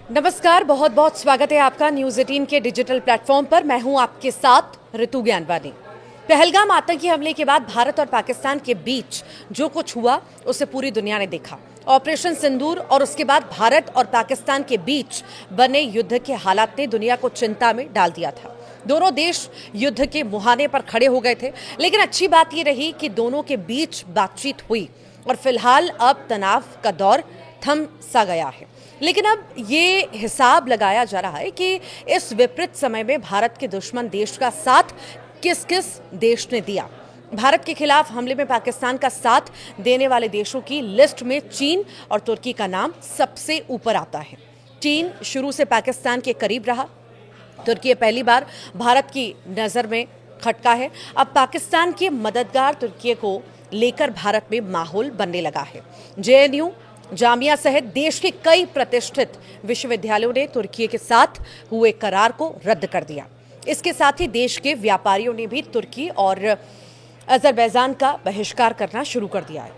नमस्कार, बहुत बहुत स्वागत है आपका न्यूज़ 18 के डिजिटल प्लेटफॉर्म पर। मैं हूं आपके साथ ऋतु ज्ञानवानी। पहलगाम आतंकी हमले के बाद भारत और पाकिस्तान के बीच जो कुछ हुआ उसे पूरी दुनिया ने देखा। ऑपरेशन सिंदूर और उसके बाद भारत और पाकिस्तान के बीच बने युद्ध के हालात ने दुनिया को चिंता में डाल दिया था। दोनों देश युद्ध के मुहाने पर खड़े हो गए थे, लेकिन अच्छी बात यह रही कि दोनों के बीच बातचीत हुई और फिलहाल अब तनाव का दौर थम सा गया है। लेकिन अब ये हिसाब लगाया जा रहा है कि इस विपरीत समय में भारत के दुश्मन देश का साथ किस किस देश ने दिया। भारत के खिलाफ हमले में पाकिस्तान का साथ देने वाले देशों की लिस्ट में चीन और तुर्की का नाम सबसे ऊपर आता है। चीन शुरू से पाकिस्तान के करीब रहा। तुर्की पहली बार भारत की नज़र में खटका है। अब पाकिस्तान के मददगार तुर्की को लेकर भारत में माहौल बनने लगा है। जेएनयू, जामिया सहित देश के कई प्रतिष्ठित विश्वविद्यालयों ने तुर्की के साथ हुए करार को रद्द कर दिया। इसके साथ ही देश के व्यापारियों ने भी तुर्की और अजरबैजान का बहिष्कार करना शुरू कर दिया है।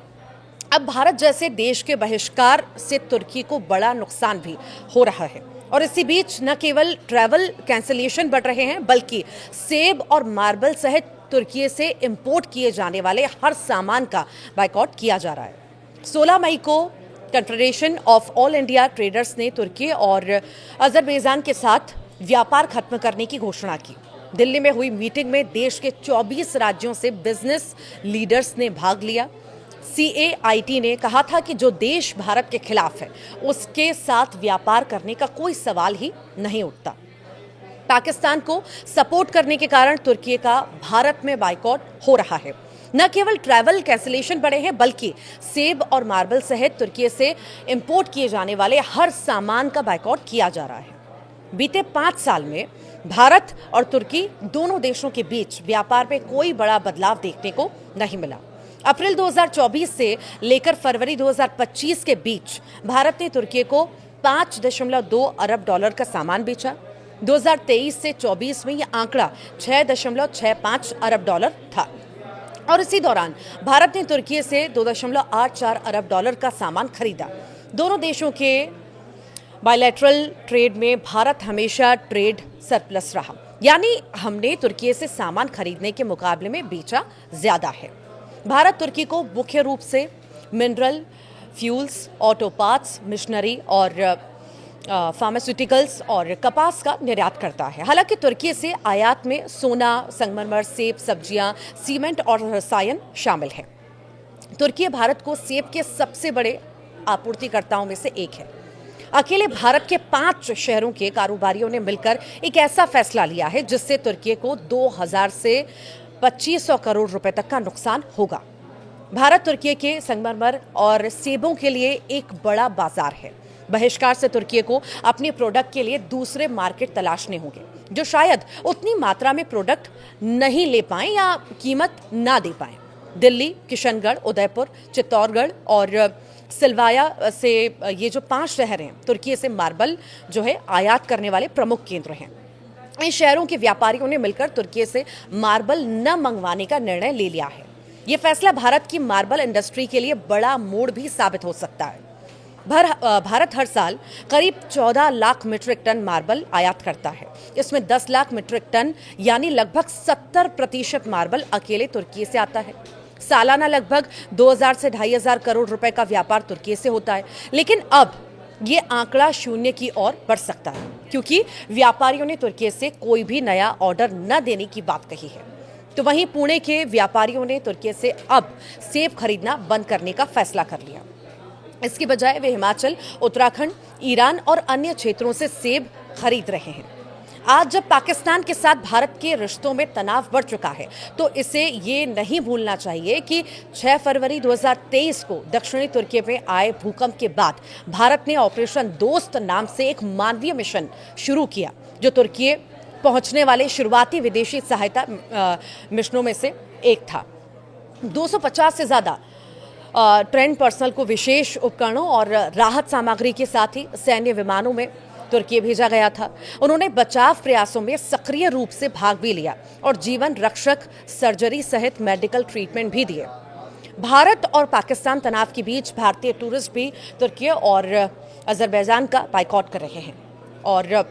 अब भारत जैसे देश के बहिष्कार से तुर्की को बड़ा नुकसान भी हो रहा है और इसी बीच न केवल ट्रैवल कैंसिलेशन बढ़ रहे हैं, बल्कि सेब और मार्बल सहित तुर्की से इंपोर्ट किए जाने वाले हर सामान का बायकॉट किया जा रहा है। 16 मई को confederation of all India traders ने तुर्की और अजरबैजान के साथ व्यापार खत्म करने की घोषणा की। दिल्ली में हुई मीटिंग में देश के 24 राज्यों से बिजनेस लीडर्स ने भाग लिया। CAIT ने कहा था कि जो देश भारत के खिलाफ है उसके साथ व्यापार करने का कोई सवाल ही नहीं उठता। पाकिस्तान को सपोर्ट करने के कारण तुर्की का भारत में बायकॉट हो रहा है। न केवल ट्रैवल कैंसिलेशन बढ़े हैं, बल्कि सेब और मार्बल सहित तुर्की से इंपोर्ट किए जाने वाले हर सामान का बायकॉट किया जा रहा है। बीते 5 साल में भारत और तुर्की दोनों देशों के बीच व्यापार में कोई बड़ा बदलाव देखने को नहीं मिला। अप्रैल 2024 से लेकर फरवरी 2025 के बीच भारत ने तुर्की को 5.2 अरब डॉलर का सामान बेचा। 2023 से 24 में यह आंकड़ा 6.65 अरब डॉलर था और इसी दौरान भारत ने तुर्की से 2.84 अरब डॉलर का सामान खरीदा। दोनों देशों के बायलैटरल ट्रेड में भारत हमेशा ट्रेड सरप्लस रहा, यानी हमने तुर्की से सामान खरीदने के मुकाबले में बेचा ज्यादा है। भारत तुर्की को मुख्य रूप से mineral, fuels, auto parts, machinery और फार्मास्यूटिकल्स और कपास का निर्यात करता है। हालांकि तुर्की से आयात में सोना, संगमरमर, सेब, सब्जियां, सीमेंट और रसायन शामिल है। तुर्की भारत को सेब के सबसे बड़े आपूर्तिकर्ताओं में से एक है। अकेले भारत के 5 शहरों के कारोबारियों ने मिलकर एक ऐसा फैसला लिया है जिससे तुर्की को 2000 से 2500 करोड़ रुपए तक का नुकसान होगा। भारत तुर्की के संगमरमर और सेबों के लिए एक बड़ा बाजार है। बहिष्कार से तुर्की को अपने प्रोडक्ट के लिए दूसरे मार्केट तलाशने होंगे, जो शायद उतनी मात्रा में प्रोडक्ट नहीं ले पाएं या कीमत ना दे पाएं। दिल्ली, किशनगढ़, उदयपुर, चित्तौड़गढ़ और सिलवाया से ये जो 5 शहर हैं, तुर्की से मार्बल जो है आयात करने वाले प्रमुख केंद्र हैं। इन शहरों के व्यापारियों ने मिलकर तुर्की से मार्बल न मंगवाने का निर्णय ले लिया है। ये फैसला भारत की मार्बल इंडस्ट्री के लिए बड़ा मोड़ भी साबित हो सकता है। भारत हर साल करीब 14 लाख मीट्रिक टन मार्बल आयात करता है। इसमें 10 लाख मीट्रिक टन यानी लगभग 70% मार्बल अकेले तुर्की से आता है। सालाना लगभग 2000 से 2500 करोड़ रुपए का व्यापार तुर्की से होता है, लेकिन अब ये आंकड़ा 0 की ओर बढ़ सकता है, क्योंकि व्यापारियों ने तुर्की से कोई भी नया ऑर्डर न देने की बात कही है। तो वहीं पुणे के व्यापारियों ने तुर्की से अब सेब खरीदना बंद करने का फैसला कर लिया। इसकी बजाय वे हिमाचल, उत्तराखंड, ईरान और अन्य क्षेत्रों से सेब खरीद रहे हैं। आज जब पाकिस्तान के साथ भारत के रिश्तों में तनाव बढ़ चुका है, तो इसे ये नहीं भूलना चाहिए कि 6 फरवरी 2023 को दक्षिणी तुर्की में आए भूकंप के बाद भारत ने ऑपरेशन दोस्त नाम से एक मानवीय मिशन शुरू किया, जो तुर्की पहुंचने वाले शुरुआती विदेशी सहायता मिशनों में से एक था। 250 से ज़्यादा ट्रेंड पर्सनल को विशेष उपकरणों और राहत सामग्री के साथ ही सैन्य विमानों में तुर्की भेजा गया था। उन्होंने बचाव प्रयासों में सक्रिय रूप से भाग भी लिया और जीवन रक्षक सर्जरी सहित मेडिकल ट्रीटमेंट भी दिए। भारत और पाकिस्तान तनाव के बीच भारतीय टूरिस्ट भी तुर्की और अजरबैजान का बाइकआउट कर रहे हैं। और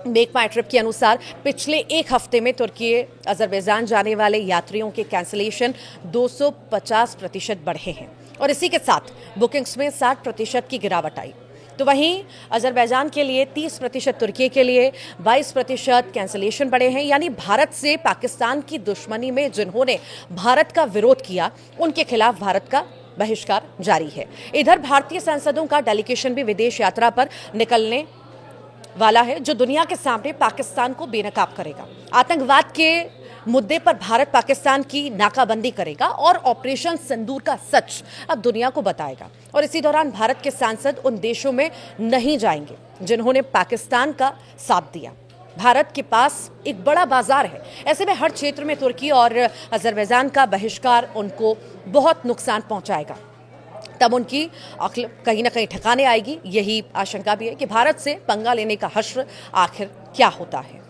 मेक माई ट्रिप के अनुसार पिछले एक हफ्ते में तुर्की अजरबैजान जाने वाले यात्रियों के कैंसिलेशन 250% बढ़े हैं और इसी के साथ बुकिंग्स में 60% की गिरावट आई। तो वहीं अजरबैजान के लिए 30%, तुर्की के लिए 22% कैंसिलेशन बढ़े हैं। यानी भारत से पाकिस्तान की दुश्मनी में जिन्होंने भारत का विरोध किया उनके खिलाफ भारत का बहिष्कार जारी है। इधर भारतीय सांसदों का डेलीगेशन भी विदेश यात्रा पर निकलने वाला है, जो दुनिया के सामने पाकिस्तान को बेनकाब करेगा, आतंकवाद के मुद्दे पर भारत पाकिस्तान की नाकाबंदी करेगा और ऑपरेशन सिंदूर का सच अब दुनिया को बताएगा। और इसी दौरान भारत के सांसद उन देशों में नहीं जाएंगे जिन्होंने पाकिस्तान का साथ दिया। भारत के पास एक बड़ा बाजार है, ऐसे में हर क्षेत्र में तुर्की और अजरबैजान का बहिष्कार उनको बहुत नुकसान पहुंचाएगा। तब उनकी अक्ल कहीं ना कहीं ठिकाने आएगी। यही आशंका भी है कि भारत से पंगा लेने का हश्र आखिर क्या होता है।